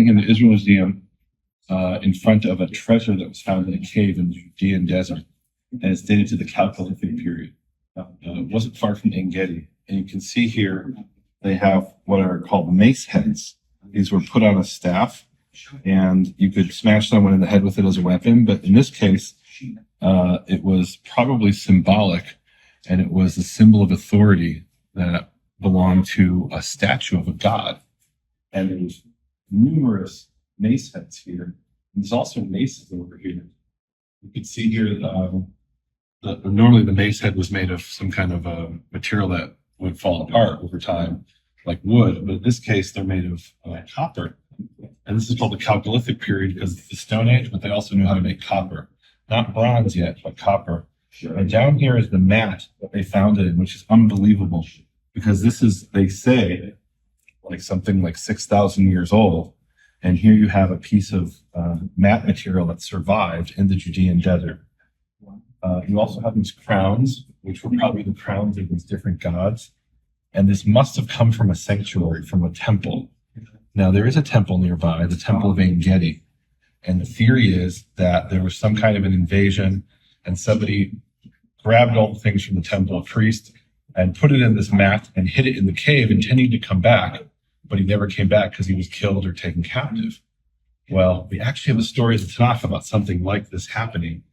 standing in the Israel Museum in front of a treasure that was found in a cave in the Judean desert, and it's dated to the Chalcolithic period. It wasn't far from En Gedi, and you can see here they have what are called mace heads. These were put on a staff, and you could smash someone in the head with it as a weapon, but in this case, it was probably symbolic, and it was a symbol of authority that belonged to a statue of a god. And there's numerous mace heads here. And there's also maces over here. You can see here that normally the mace head was made of some kind of material that would fall apart over time, like wood, but in this case they're made of copper. And this is called the Chalcolithic period because it's the Stone Age, but they also knew how to make copper. Not bronze yet, but copper. And down here is the mat that they found it in, which is unbelievable because this is, they say, like something like 6,000 years old. And here you have a piece of mat material that survived in the Judean desert. You also have these crowns, which were probably the crowns of these different gods. And this must have come from a sanctuary, from a temple. Now, there is a temple nearby, the Temple of En Gedi. And the theory is that there was some kind of an invasion and somebody grabbed all the things from the temple, a priest, and put it in this mat and hid it in the cave, intending to come back. But he never came back because he was killed or taken captive. Well, we actually have a story in the Tanakh about something like this happening,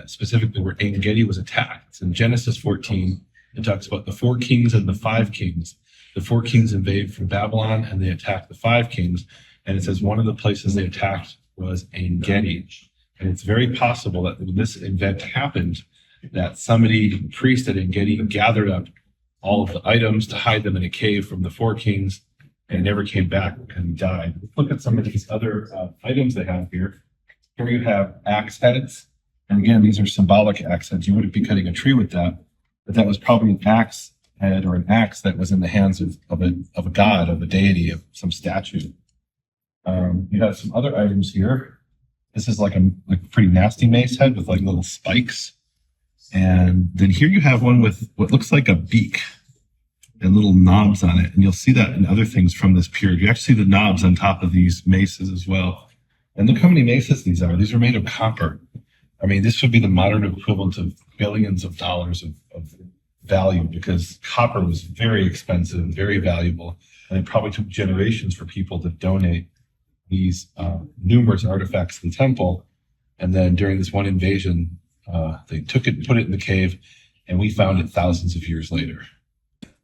specifically where En Gedi was attacked. It's in Genesis 14. It talks about the 4 kings and the 5 kings. The 4 kings invaded from Babylon and they attacked the 5 kings. And it says one of the places they attacked was En Gedi. And it's very possible that when this event happened, that somebody, priest at En Gedi, gathered up all of the items to hide them in a cave from the 4 kings and never came back and died. Look at some of these other items they have here. Here you have axe heads. And again, these are symbolic axe heads. You wouldn't be cutting a tree with that, but that was probably an axe head or an axe that was in the hands of a god, of a deity, of some statue. You have some other items here. This is like a pretty nasty mace head with like little spikes. And then here you have one with what looks like a beak and little knobs on it. And you'll see that in other things from this period. You actually see the knobs on top of these maces as well. And look how many maces these are. These are made of copper. I mean, this would be the modern equivalent of billions of dollars of value because copper was very expensive, very valuable. And it probably took generations for people to donate these numerous artifacts to the temple. And then during this one invasion, they took it, put it in the cave, and we found it thousands of years later.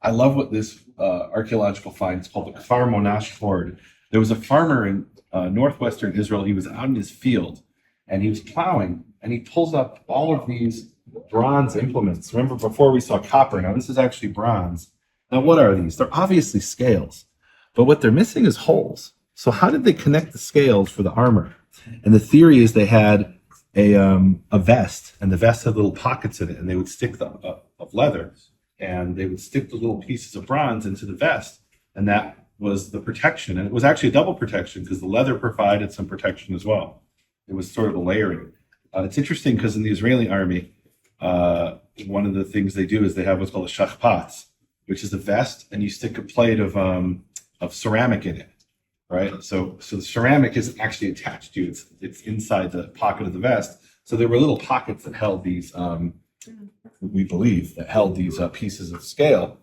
I love what this archaeological find is called the Kfar Monash Hoard. There was a farmer in northwestern Israel. He was out in his field, and he was plowing, and he pulls up all of these bronze implements. Remember, before we saw copper. Now, this is actually bronze. Now, what are these? They're obviously scales, but what they're missing is holes. So how did they connect the scales for the armor? And the theory is they had a vest, and the vest had little pockets in it, and they would stick of leather, and they would stick the little pieces of bronze into the vest, and that was the protection. And it was actually a double protection because the leather provided some protection as well. It was sort of a layering. It's interesting because in the Israeli army, one of the things they do is they have what's called a shachpatz, which is a vest, and you stick a plate of ceramic in it. Right, so the ceramic isn't actually attached to you; it's inside the pocket of the vest. So there were little pockets that held these, we believe, that held these pieces of scale,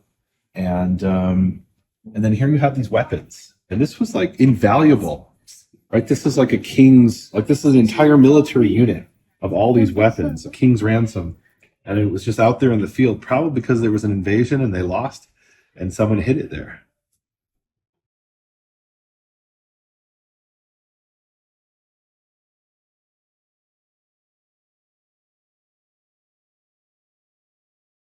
and then here you have these weapons, and this was like invaluable, right? This is like this is an entire military unit of all these weapons, a king's ransom, and it was just out there in the field, probably because there was an invasion and they lost, and someone hid it there.